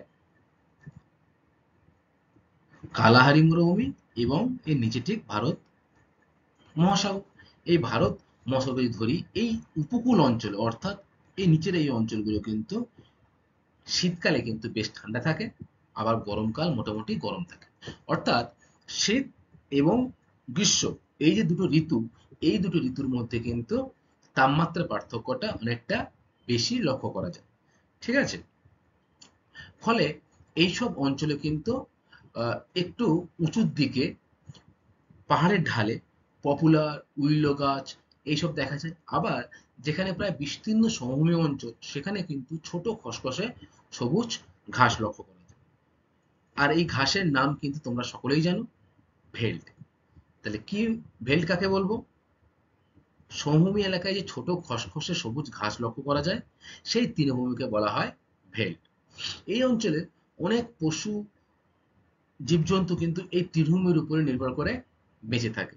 কালাহারি মরুভূমি এবং এর নিচে ঠিক ভারত মহাসাগর। এই ভারত মহাসাগর যদি ধরি, এই উপকূল অঞ্চল অর্থাৎ এই নিচের এই অঞ্চলগুলো কিন্তু শীতকালে কিন্তু বেশ ঠান্ডা থাকে, আবার গরমকাল মোটামুটি গরম থাকে। অর্থাৎ শীত এবং গ্রীষ্ম, এই যে দুটো ঋতু, এই দুটো ঋতুর মধ্যে কিন্তু তাপমাত্রার পার্থক্যটা অনেকটা বেশি লক্ষ্য করা যায়। ঠিক আছে? ফলে এইসব অঞ্চলে কিন্তু একটু উঁচুর দিকে পাহাড়ের ঢালে পপুলার, উইলো গাছ এইসব দেখা যায়। আবার যেখানে প্রায় বিস্তীর্ণ সমভূমি অঞ্চল, সেখানে কিন্তু ছোট খসখসে সবুজ ঘাস লক্ষ্য করা যায়। আর এই ঘাসের নাম কিন্তু তোমরা সকলেই জানো, ভেল্ট। তাহলে কি, ভেল্ট কাকে বলবো? সমভূমি এলাকায় যে ছোট খসখসে সবুজ ঘাস লক্ষ্য করা যায়, সেই তৃণভূমিকে বলা হয় ভেল্ট। এই অঞ্চলে অনেক পশু, জীবজন্তু কিন্তু এই তৃণভূমির উপরে নির্ভর করে বেঁচে থাকে।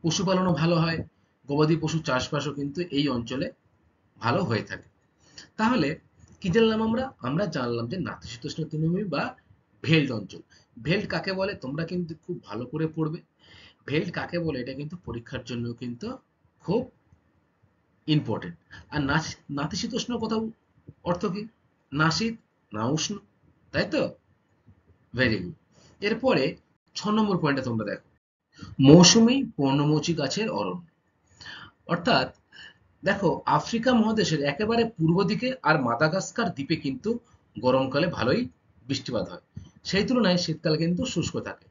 পশুপালনও ভালো হয়, গবাদি পশু চাষবাসও কিন্তু এই অঞ্চলে ভালো হয়ে থাকে। তাহলে কি জানলাম আমরা? আমরা জানলাম যে নাতিশীতোষ্ণ তৃণভূমি বা ভেল্ট অঞ্চল। ভেল্ট কাকে বলে তোমরা কিন্তু খুব ভালো করে পড়বে। ভেল্ট কাকে বলে এটা কিন্তু পরীক্ষার জন্য কিন্তু খুব ইম্পর্টেন্ট। আর নাতিশীতোষ্ণ কথা অর্থ কি? না শীত না উষ্ণ, তাই তো? Very good. এরপরে 6 নম্বর পয়েন্টে তোমরা দেখো, মৌসুমী পর্ণমোচী গাছের অরণ্য। অর্থাৎ দেখো, আফ্রিকা মহাদেশের একেবারে পূর্ব দিকে আর মাদাগাস্কার দ্বীপে কিন্তু গরমকালে ভালোই বৃষ্টিপাত হয়, সেই তুলনায় শীতকালে কিন্তু শুষ্ক থাকে।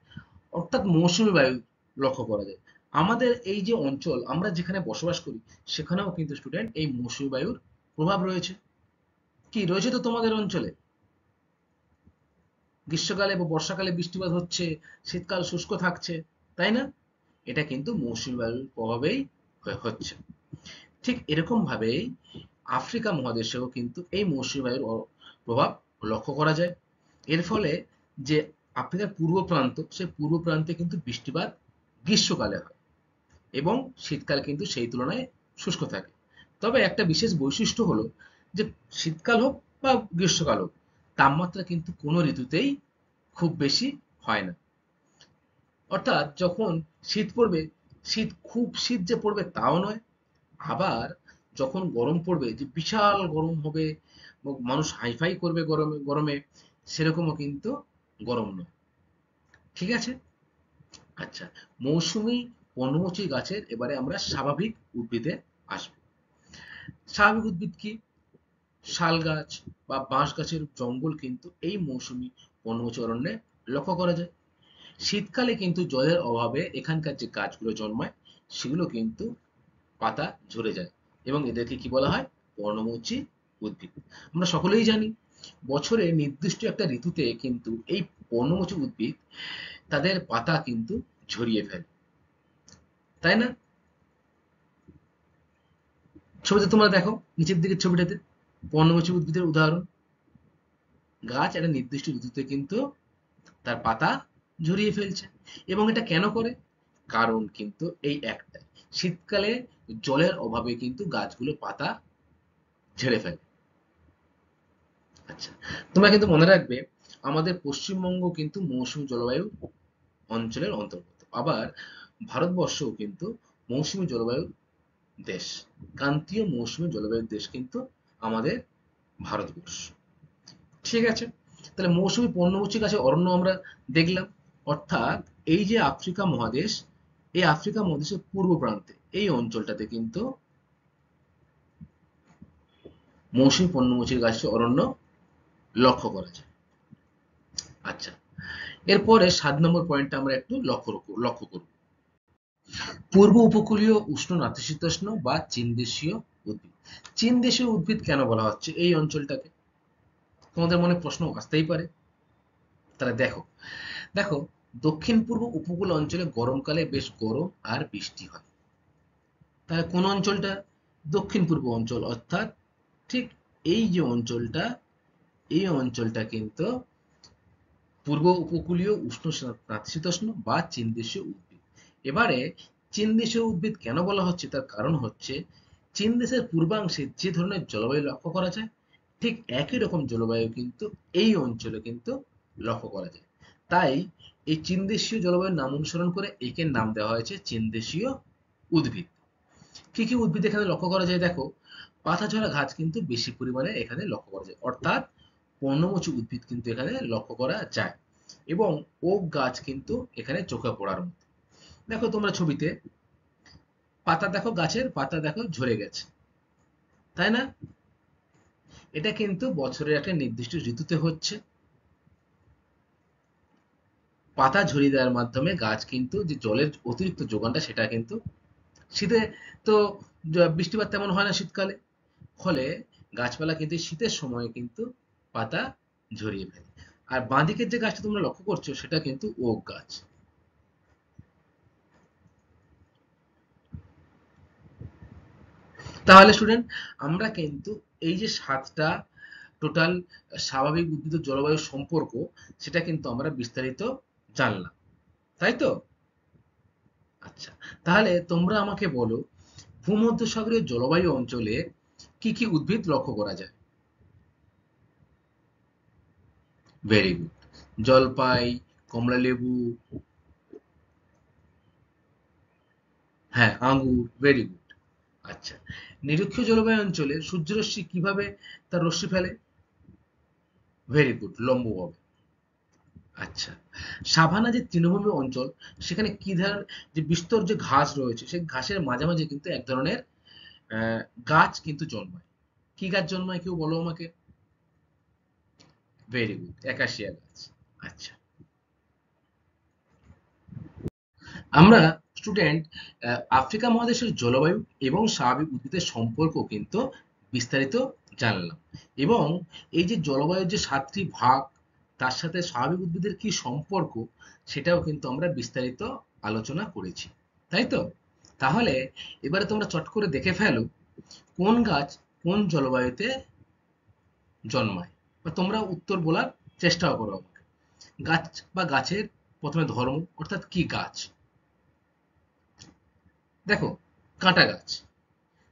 অর্থাৎ মৌসুমী বায়ু লক্ষ্য করা যায়। আমাদের এই যে অঞ্চল আমরা যেখানে বসবাস করি, সেখানেও কিন্তু স্টুডেন্ট এই মৌসুমী বায়ুর প্রভাব রয়েছে। কি রয়েছে তো তোমাদের অঞ্চলে? গ্রীষ্মকালে বা বর্ষাকালে বৃষ্টিপাত হচ্ছে, শীতকাল শুষ্ক থাকছে, তাই না? এটা কিন্তু মৌসুমী বায়ুর প্রভাবেই হচ্ছে। ঠিক এরকম ভাবেই আফ্রিকা মহাদেশেও কিন্তু এই মৌসুমী বায়ুর প্রভাব লক্ষ্য করা যায়। এর ফলে যে আফ্রিকার পূর্ব প্রান্ত, সেই পূর্ব প্রান্তে কিন্তু বৃষ্টিপাত গ্রীষ্মকালে হয় এবং শীতকাল কিন্তু সেই তুলনায় শুষ্ক থাকে। তবে একটা বিশেষ বৈশিষ্ট্য হলো যে শীতকাল হোক বা গ্রীষ্মকাল হোক, তাপমাত্রা কিন্তু কোনো ঋতুতেই খুব বেশি হয় না। অর্থাৎ যখন শীত পড়বে, শীত যে পড়বে তাও নয়, আবার যখন গরম পড়বে যে বিশাল গরম হবে, মানুষ হাইফাই করবে গরমে গরমে, সেরকমও কিন্তু গরম নয়। ঠিক আছে? আচ্ছা, মৌসুমী পর্ণমোচী গাছের এবারে আমরা স্বাভাবিক উদ্ভিদে আসব। স্বাভাবিক উদ্ভিদ কি? শাল গাছ বা বাঁশ গাছের জঙ্গল কিন্তু এই মৌসুমী পর্ণমোচী অরণ্যে লক্ষ্য করা যায়। শীতকালে কিন্তু জলের অভাবে এখানকার যে গাছগুলো জন্মায়, সেগুলো কিন্তু পাতা ঝরে যায় এবং এদেরকে কি বলা হয়? পর্ণমোচী উদ্ভিদ। আমরা সকলেই জানি, বছরে নির্দিষ্ট একটা ঋতুতে কিন্তু এই পর্ণমোচী উদ্ভিদ তাদের পাতা কিন্তু ঝরিয়ে ফেলে, তাই না? ছবিতে তোমরা দেখো, নিচের দিকের ছবিটাতে পর্ণমোচী উদ্ভিদের উদাহরণ। গাছ একটা নির্দিষ্ট ঋতুতে কিন্তু তার পাতা ঝরিয়ে ফেলছে। এবং এটা কেন করে? কারণ কিন্তু এই একটাই, শীতকালে জলের অভাবে কিন্তু গাছগুলো পাতা ঝেড়ে ফেলে। আচ্ছা, তোমরা কিন্তু মনে রাখবে, আমাদের পশ্চিমবঙ্গ কিন্তু মৌসুমী জলবায়ু অঞ্চলের অন্তর্গত। আবার ভারতবর্ষও কিন্তু মৌসুমী জলবায়ুর দেশ। ক্রান্তীয় মৌসুমী জলবায়ুর দেশ কিন্তু আমাদের ভারতবর্ষ। ঠিক আছে? তাহলে মৌসুমী পর্ণমোচী গাছের অরণ্য আমরা দেখলাম। অর্থাৎ এই যে আফ্রিকা মহাদেশ, এই আফ্রিকা মহাদেশের পূর্ব প্রান্তে এই অঞ্চলটাতে কিন্তু মৌসুমী পর্ণমোচী গাছের অরণ্য লক্ষ্য করা যায়। আচ্ছা, এরপরে 7 নম্বর পয়েন্টটা আমরা একটু লক্ষ্য করব। পূর্ব উপকূলীয় উষ্ণ নাতিশীতোষ্ণ বা চীনদেশীয় উদ্ভিদ। চীনদেশীয় উদ্ভিদ কেন বলা হচ্ছে এই অঞ্চলটাকে? তোমাদের মনে প্রশ্ন আসতেই পারে। তাহলে দেখো, দেখো, দক্ষিণ পূর্ব উপকূল অঞ্চলে গরমকালে বেশ গরম আর বৃষ্টি হয়। তাহলে কোন অঞ্চলটা? দক্ষিণ পূর্ব অঞ্চল। অর্থাৎ ঠিক এই যে অঞ্চলটা, এই অঞ্চলটা কিন্তু পূর্ব উপকূলীয় উষ্ণ নাতিশীতোষ্ণ বা চীনদেশীয় উদ্ভিদ। এবারে চীনদেশীয় উদ্ভিদ কেন বলা হচ্ছে, তার কারণ হচ্ছে চীন দেশের পূর্বাংশে যে ধরনের জলবায়ু লক্ষ্য করা যায়, ঠিক একই রকম জলবায়ু কিন্তু এই অঞ্চলে কিন্তু লক্ষ্য করা যায়। তাই এই চীনদেশীয় জলবায়ুর নাম অনুসরণ করে একে নাম দেওয়া হয়েছে চীনদেশীয় উদ্ভিদ। কি কি উদ্ভিদ এখানে লক্ষ্য করা যায়? দেখো, পাতাঝরা গাছ কিন্তু বেশি পরিমাণে এখানে লক্ষ্য করা যায়। অর্থাৎ পর্ণমোচী উদ্ভিদ কিন্তু এখানে লক্ষ্য করা যায়, এবং ওক গাছ কিন্তু এখানে চোখে পড়ার মতো। দেখো তোমরা ছবিতে পাতা দেখো, গাছের পাতা দেখো ঝরে গেছে, তাই না? এটা কিন্তু বছরের একটা নির্দিষ্ট ঋতুতে হচ্ছে। পাতা ঝরিয়ে দেওয়ার মাধ্যমে গাছ কিন্তু যে জলের অতিরিক্ত যোগানটা সেটা কিন্তু, শীতে তো বৃষ্টিপাত তেমন হয় না শীতকালে, ফলে গাছপালা কিন্তু শীতের সময় কিন্তু পাতা ঝরিয়ে ফেলে। আর বাঁদিকের যে গাছটা তোমরা লক্ষ্য করছো সেটা কিন্তু ওক গাছ। তাহলে স্টুডেন্ট, আমরা কিন্তু এই যে সাতটা টোটাল স্বাভাবিক উদ্ভিদ ও জলবায়ুর সম্পর্ক, সেটা কিন্তু আমরা বিস্তারিত জানলাম, তাই তো? আচ্ছা, তাহলে তোমরা আমাকে বলো, ভূমধ্যসাগরীয় জলবায়ু অঞ্চলে কি কি উদ্ভিদ লক্ষ্য করা যায়? Very good. জলপাই, কমলালেবু, হ্যাঁ আঙ্গুর, ভেরি গুড। আচ্ছা, নিরক্ষীয় জলবায়ু অঞ্চলে সূর্যরশ্মি কিভাবে তার রশ্মি ফেলে? ভেরি গুড, লম্বভাবে। আচ্ছা, সাভানা যে তৃণভূমি অঞ্চল, সেখানে কি ধরনের যে বিস্তর যে ঘাস রয়েছে, সেই ঘাসের মাঝামাঝি কিন্তু এক ধরনের আহ, গাছ কিন্তু জন্মায়। কি গাছ জন্মায় কেউ বলো আমাকে? ভেরি গুড, একাশিয়া গাছ। আচ্ছা, আমরা স্টুডেন্ট আফ্রিকা মহাদেশের জলবায়ু এবং স্বাভাবিক উদ্ভিদের সম্পর্ক কিন্তু বিস্তারিত জানলাম, এবং এই যে জলবায়ুর যে সাতটি ভাগ, তার সাথে স্বাভাবিক উদ্ভিদের কি সম্পর্ক, সেটাও কিন্তু আমরা বিস্তারিত আলোচনা করেছি, তাই তো? তাহলে এবারে তোমরা চট করে দেখে ফেলো, কোন গাছ কোন জলবায়ুতে জন্মায়, বা তোমরা উত্তর বলার চেষ্টাও করো আমাকে। গাছ বা গাছের প্রথমে ধর্ম, অর্থাৎ কি গাছ। দেখো, কাঁটা গাছ।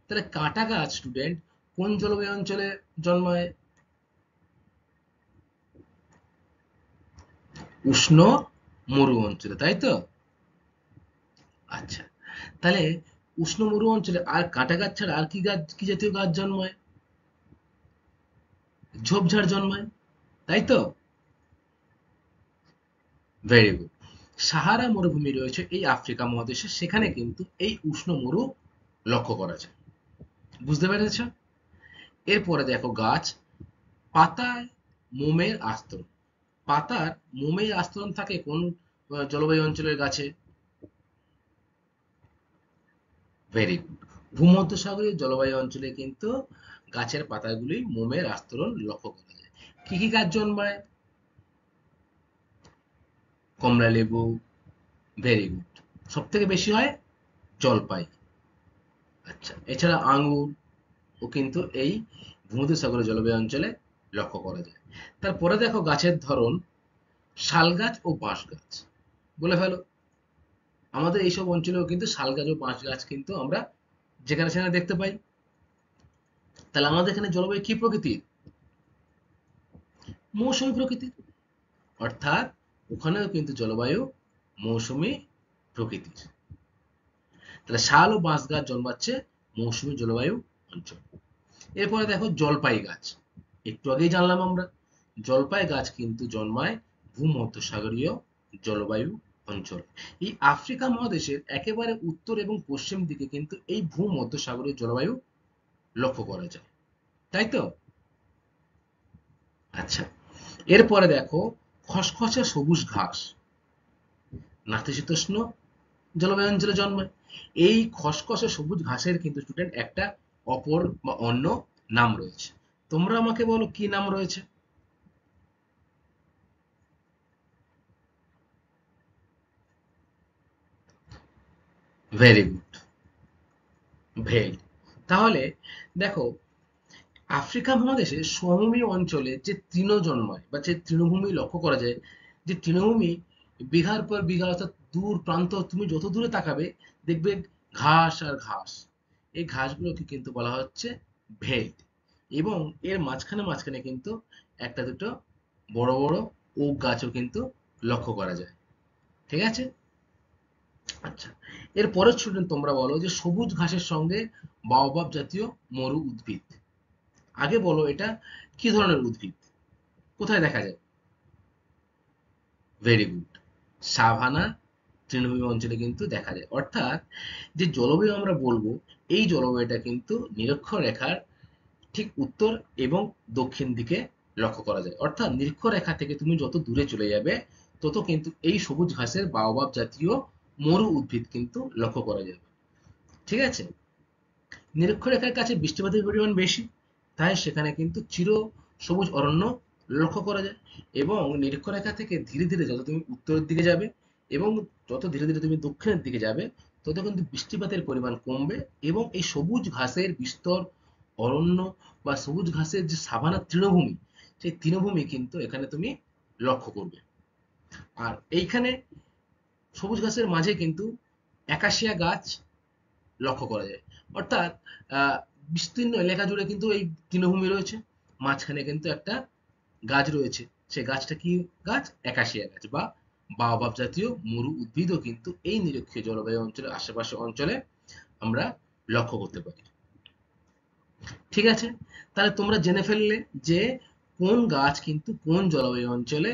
তাহলে কাঁটা গাছ স্টুডেন্ট কোন জলবায়ু অঞ্চলে জন্মায়? উষ্ণ মরু অঞ্চলে, তাই তো? আচ্ছা, তাহলে উষ্ণ মরু অঞ্চলে আর কাঁটা গাছ ছাড়া আর কি গাছ, কি জাতীয় গাছ জন্মায়? ঝোপঝাড় জন্মায়, তাই তো? Very good. সাহারা মরুভূমি রয়েছে এই আফ্রিকা মহাদেশে, সেখানে কিন্তু এই উষ্ণ মরু লক্ষ্য করা যায়। বুঝতে পেরেছ? এরপরে দেখো গাছ, পাতায় মোমের আস্তরণ। পাতার মোমের আস্তরণ থাকে কোন জলবায়ু অঞ্চলের গাছে? Very good. ভূমধ্যসাগরীয় জলবায়ু অঞ্চলে কিন্তু গাছের পাতাগুলি মোমের আস্তরণ লক্ষ্য করা যায়। কি কি গাছ জন্মায়? কমলা লেবু, ভেরি গুড। সব থেকে বেশি হয় জলপাই। আচ্ছা, এছাড়া আঙ্গুর ও কিন্তু এই ভূমধ্যসাগরীয় জলবায়ু অঞ্চলে লক্ষ্য করা যায়। তারপরে দেখো গাছের ধরন, শাল গাছ ও বাঁশ গাছ। বলে ফেলো। আমাদের এইসব অঞ্চলেও কিন্তু শাল গাছ ও বাঁশ গাছ কিন্তু আমরা যেখানে সেখানে দেখতে পাই। তাহলে আমাদের এখানে জলবায়ু কি প্রকৃতির? মৌসুমী প্রকৃতির। অর্থাৎ ওখানেও কিন্তু জলবায়ু মৌসুমী প্রকৃতির। তাহলে শাল ও বাঁশ গাছ জন্মাচ্ছে মৌসুমী জলবায়ু অঞ্চল। এরপরে দেখো জলপাই গাছ। একটু আগেই জানলাম আমরা, জলপাই গাছ কিন্তু জন্মায় ভূমধ্যসাগরীয় জলবায়ু অঞ্চল। এই আফ্রিকা মহাদেশের একেবারে উত্তর এবং পশ্চিম দিকে কিন্তু এই ভূমধ্যসাগরীয় জলবায়ু লক্ষ্য করা যায়, তাই তো? আচ্ছা, এরপরে দেখো খসখসে সবুজ ঘাস নাতিশীতোষ্ণ জলবায়ু অঞ্চলে জন্মায়। এই খসখসে সবুজ ঘাসের কিন্তু স্টুডেন্ট একটা অপর বা অন্য নাম রয়েছে। তোমরা আমাকে বলো কি নাম রয়েছে? ভেরি গুড, ভেল। তাহলে দেখো, আফ্রিকা মহাদেশে সমভূমি অঞ্চলে যে তৃণ জন্মায় বা যে তৃণভূমি লক্ষ্য করা যায়, যে তৃণভূমি বিঘার পর বিঘা, অর্থাৎ দূর প্রান্ত তুমি যত দূরে তাকাবে দেখবে ঘাস আর ঘাস। এই ঘাসগুলোকে কিন্তু বলা হচ্ছে ভেল্ট, এবং এর মাঝখানে মাঝখানে কিন্তু একটা দুটো বড় বড় ওক গাছও কিন্তু লক্ষ্য করা যায়। ঠিক আছে? আচ্ছা, এর পরের স্টুডেন্ট তোমরা বলো যে সবুজ ঘাসের সঙ্গে বাওবাব জাতীয় মরু উদ্ভিদ। আগে বলো এটা কি ধরনের উদ্ভিদ? কোথায় দেখা যায়? ভেরি গুড, সাভানা তৃণভূমি অঞ্চলে কিন্তু দেখা যায়। অর্থাৎ যে জলবায়ু আমরা বলবো, এই জলবায়ুটা কিন্তু নিরক্ষরেখার ঠিক উত্তর এবং দক্ষিণ দিকে লক্ষ্য করা যায়। অর্থাৎ নিরক্ষরেখা থেকে তুমি যত দূরে চলে যাবে, তত কিন্তু এই সবুজ ঘাসের বাওবাব জাতীয় মরু উদ্ভিদ কিন্তু লক্ষ্য করা যাবে। ঠিক আছে? নিরক্ষরেখার কাছে বৃষ্টিপাতের পরিমাণ বেশি, তাই সেখানে কিন্তু চির সবুজ অরণ্য লক্ষ্য করা যায়। এবং নিরক্ষরেখা থেকে ধীরে ধীরে যত তুমি উত্তরের দিকে যাবে এবং যত ধীরে ধীরে তুমি দক্ষিণের দিকে যাবে, তত কিন্তু বৃষ্টিপাতের পরিমাণ কমবে এবং এই সবুজ ঘাসের বিস্তর অরণ্য বা সবুজ ঘাসের যে সাভানা তৃণভূমি, সেই তৃণভূমি কিন্তু এখানে তুমি লক্ষ্য করবে। আর এইখানে সবুজ ঘাসের মাঝে কিন্তু একাশিয়া গাছ লক্ষ্য করা যায়। অর্থাৎ আহ, বিস্তীর্ণ এলাকা জুড়ে কিন্তু এই তৃণভূমি রয়েছে, মাঝখানে কিন্তু একটা গাছ রয়েছে। সে গাছটা কি গাছ? একাশিয়া গাছ বা বাওবাব জাতীয় মরু উদ্ভিদও কিন্তু এই নিরক্ষীয় জলবায়ু অঞ্চলের আশেপাশে অঞ্চলে আমরা লক্ষ্য করতে পারি। ঠিক আছে? তাহলে তোমরা জেনে ফেললে যে কোন গাছ কিন্তু কোন জলবায়ু অঞ্চলে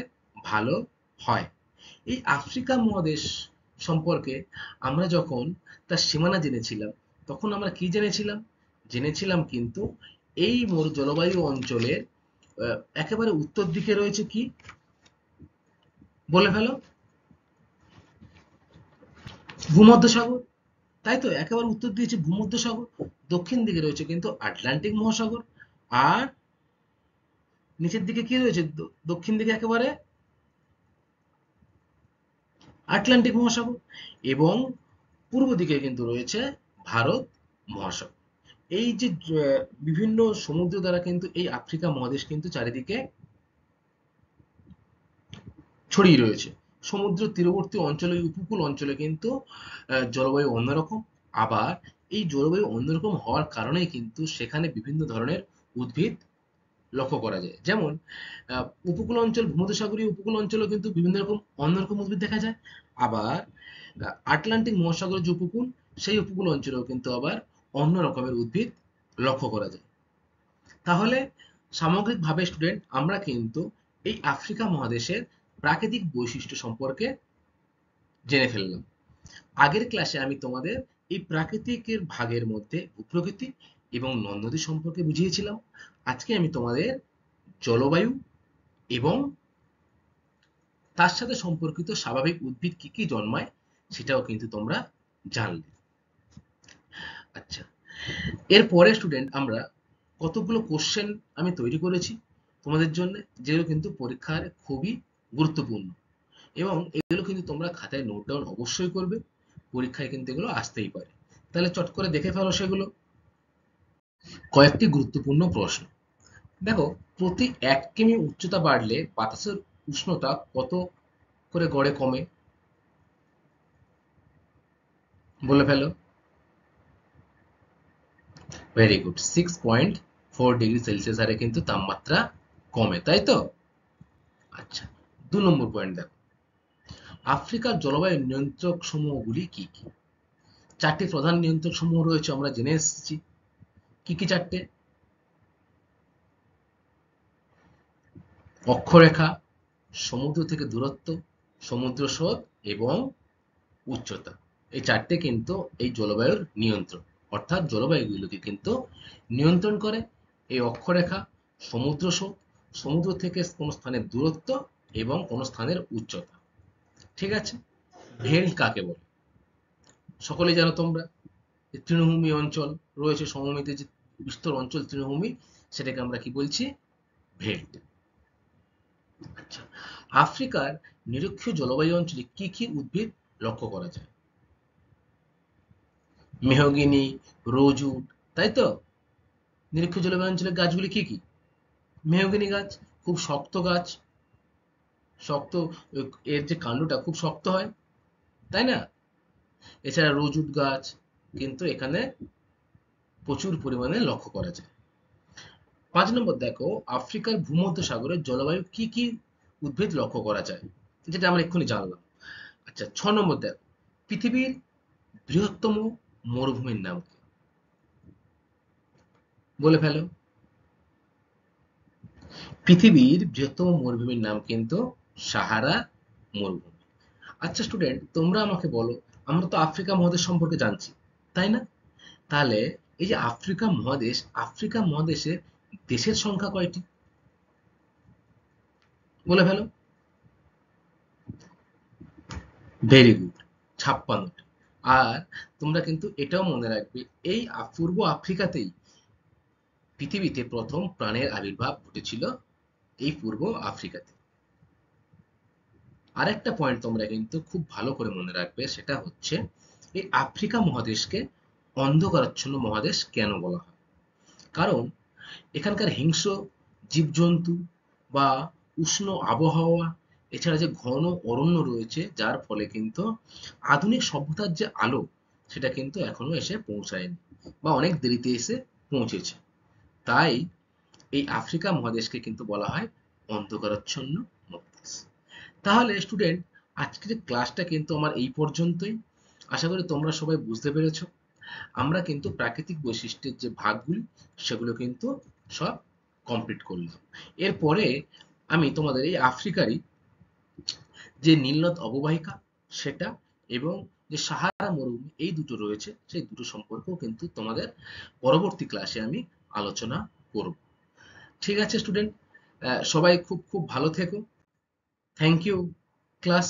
ভালো হয়। এই আফ্রিকা মহাদেশ সম্পর্কে আমরা যখন তার সীমানা জেনেছিলাম, তখন আমরা কি জেনেছিলাম? জেনেছিলাম কিন্তু এই জলবায়ু অঞ্চলের একেবারে উত্তর দিকে রয়েছে কি? বলে ফেলো। ভূমধ্যসাগর। তাই তো, একেবারে উত্তর দিয়েছে ভূমধ্যসাগর। দক্ষিণ দিকে রয়েছে কিন্তু আটলান্টিক মহাসাগর। আর নিচের দিকে কি রয়েছে? দক্ষিণ দিকে একেবারে আটলান্টিক মহাসাগর। এবং পূর্ব দিকে কিন্তু রয়েছে ভারত মহাসাগর। এই যে বিভিন্ন সমুদ্র দ্বারা কিন্তু এই আফ্রিকা মহাদেশ কিন্তু চারিদিকে ছড়িয়ে রয়েছে। সমুদ্র তীরবর্তী অঞ্চলে, উপকূল অঞ্চলে কিন্তু জলবায়ু অন্যরকম। আবার এই জলবায়ু অন্যরকম হওয়ার কারণেই কিন্তু সেখানে বিভিন্ন ধরনের উদ্ভিদ লক্ষ্য করা যায়। যেমন উপকূল অঞ্চল, ভূমধ্যসাগরীয় উপকূল অঞ্চলেও কিন্তু বিভিন্ন রকম অন্যরকম উদ্ভিদ দেখা যায়। আবার আটলান্টিক মহাসাগরের যে উপকূল, সেই উপকূল অঞ্চলেও কিন্তু আবার অন্য রকমের উদ্ভিদ লক্ষ্য করা যায়। তাহলে সামগ্রিকভাবে স্টুডেন্ট, আমরা কিন্তু এই আফ্রিকা মহাদেশের প্রাকৃতিক বৈশিষ্ট্য সম্পর্কে জেনে ফেললাম। আগের ক্লাসে আমি তোমাদের এই প্রাকৃতিকের ভাগের মধ্যে ভূপ্রকৃতি এবং নদ নদী সম্পর্কে বুঝিয়েছিলাম। আজকে আমি তোমাদের জলবায়ু এবং তার সাথে সম্পর্কিত স্বাভাবিক উদ্ভিদ কি কি জন্মায় সেটাও কিন্তু তোমরা জানলে। আচ্ছা, এরপরে স্টুডেন্ট আমরা কতগুলো কোশ্চেন আমি তৈরি করেছি তোমাদের জন্য, যেগুলো কিন্তু পরীক্ষার খুবই গুরুত্বপূর্ণ এবং এগুলো কিন্তু তোমরা খাতায় নোট ডাউন অবশ্যই করবে। পরীক্ষায় কিন্তু এগুলো আসতেই পারে। তাহলে চট করে দেখে ফেলো সেগুলো। কয়েকটি গুরুত্বপূর্ণ প্রশ্ন। দেখো, প্রতি 1 কিমি উচ্চতা বাড়লে বাতাসের উষ্ণতা কত করে গড়ে কমে? বলে ফেলো। ভেরি গুড, 6.4 ডিগ্রি সেলসিয়াস হারে কিন্তু তাপমাত্রা কমে, তাই তো? আচ্ছা, 2 নম্বর পয়েন্ট দেখো, আফ্রিকার জলবায়ু নিয়ন্ত্রক সমূহগুলি কি কি? 4টি প্রধান নিয়ন্ত্রক সমূহ রয়েছে, আমরা জেনে এসেছি। কি কি 4টে? অক্ষরেখা, সমুদ্র থেকে দূরত্ব, সমুদ্র স্রোত এবং উচ্চতা। এই 4টে কিন্তু এই জলবায়ুর নিয়ন্ত্রণ, অর্থাৎ জলবায়ুগুলোকে কিন্তু নিয়ন্ত্রণ করে। এই অক্ষরেখা, সমুদ্র স্রোত, সমুদ্র থেকে কোনো স্থানের দূরত্ব এবং কোনো স্থানের উচ্চতা। ঠিক আছে? ভেল্ট কাকে বলে? সকলেই জানো তোমরা, যে তৃণভূমি অঞ্চল রয়েছে, সমভূমিতে যে বিস্তর অঞ্চল তৃণভূমি, সেটাকে আমরা কি বলছি? ভেল্ট। আচ্ছা, আফ্রিকার নিরক্ষীয় জলবায়ু অঞ্চলে কি কি উদ্ভিদ লক্ষ্য করা যায়? মেহগিনি, রোজউড, তাই তো? নিরক্ষীয় জলবায়ু অঞ্চলের গাছগুলি কি কি? মেহগিনি গাছ, খুব শক্ত গাছ, শক্ত, এর যে কাণ্ডটা খুব শক্ত হয়, তাই না? এছাড়া রোজউড গাছ কিন্তু এখানে প্রচুর পরিমাণে লক্ষ্য করা যায়। 5 নম্বর দেখো, আফ্রিকার ভূমধ্যসাগরের জলবায়ু কি কি উদ্ভিদ লক্ষ্য করা যায়, যেটা আমরা এক্ষুনি জানলাম। আচ্ছা, 6 নম্বর দেখো, পৃথিবীর বৃহত্তম মরুভূমির নাম কি? বলে ফেলো। পৃথিবীর বৃহত্তম মরুভূমির নাম কিন্তু সাহারা মরুভূমি। আচ্ছা স্টুডেন্ট, তোমরা আমাকে বলো, আমরা তো আফ্রিকা মহাদেশ সম্পর্কে জানছি, তাই না? তাহলে এই যে আফ্রিকা মহাদেশ, আফ্রিকা মহাদেশের দেশের সংখ্যা কয়টি? বলে ফেলো। Very good, 56টি। আর তোমরা কিন্তু এটাও মনে রাখবে, এই পূর্ব আফ্রিকাতেই পৃথিবীতে প্রথম প্রাণের আবির্ভাব ঘটেছিল, এই পূর্ব আফ্রিকাতে। আরেকটা পয়েন্ট তোমরা কিন্তু খুব ভালো করে মনে রাখবে, সেটা হচ্ছে এই আফ্রিকা মহাদেশকে অন্ধকারাচ্ছন্ন মহাদেশ কেন বলা হয়। কারণ এখানকার হিংস্র জীবজন্তু বা উষ্ণ আবহাওয়া, এছাড়া যে ঘন অরণ্য রয়েছে, যার ফলে কিন্তু আধুনিক সভ্যতার যে আলো, সেটা কিন্তু এখনো এসে পৌঁছায়নি বা অনেক দেরিতে এসে পৌঁছেছে। তাই এই আফ্রিকা মহাদেশকে কিন্তু বলা হয় অন্ধকারাচ্ছন্ন মহাদেশ। তাহলে স্টুডেন্ট, আজকের ক্লাসটা কিন্তু আমার এই পর্যন্তই। আশা করি তোমরা সবাই বুঝতে পেরেছো। আমরা কিন্তু প্রাকৃতিক বৈশিষ্ট্যের যে ভাগগুলি, সেগুলো কিন্তু সব কমপ্লিট করলাম। এরপরে আমি তোমাদের এই আফ্রিকারই যে নীলনদ অববাহিকা সেটা, এবং যে সাহারা মরুভূমি, এই দুটো রয়েছে, সেই দুটো সম্পর্কেও কিন্তু তোমাদের পরবর্তী ক্লাসে আমি আলোচনা করব। ঠিক আছে স্টুডেন্ট, সবাই খুব খুব ভালো থেকো। Thank you class.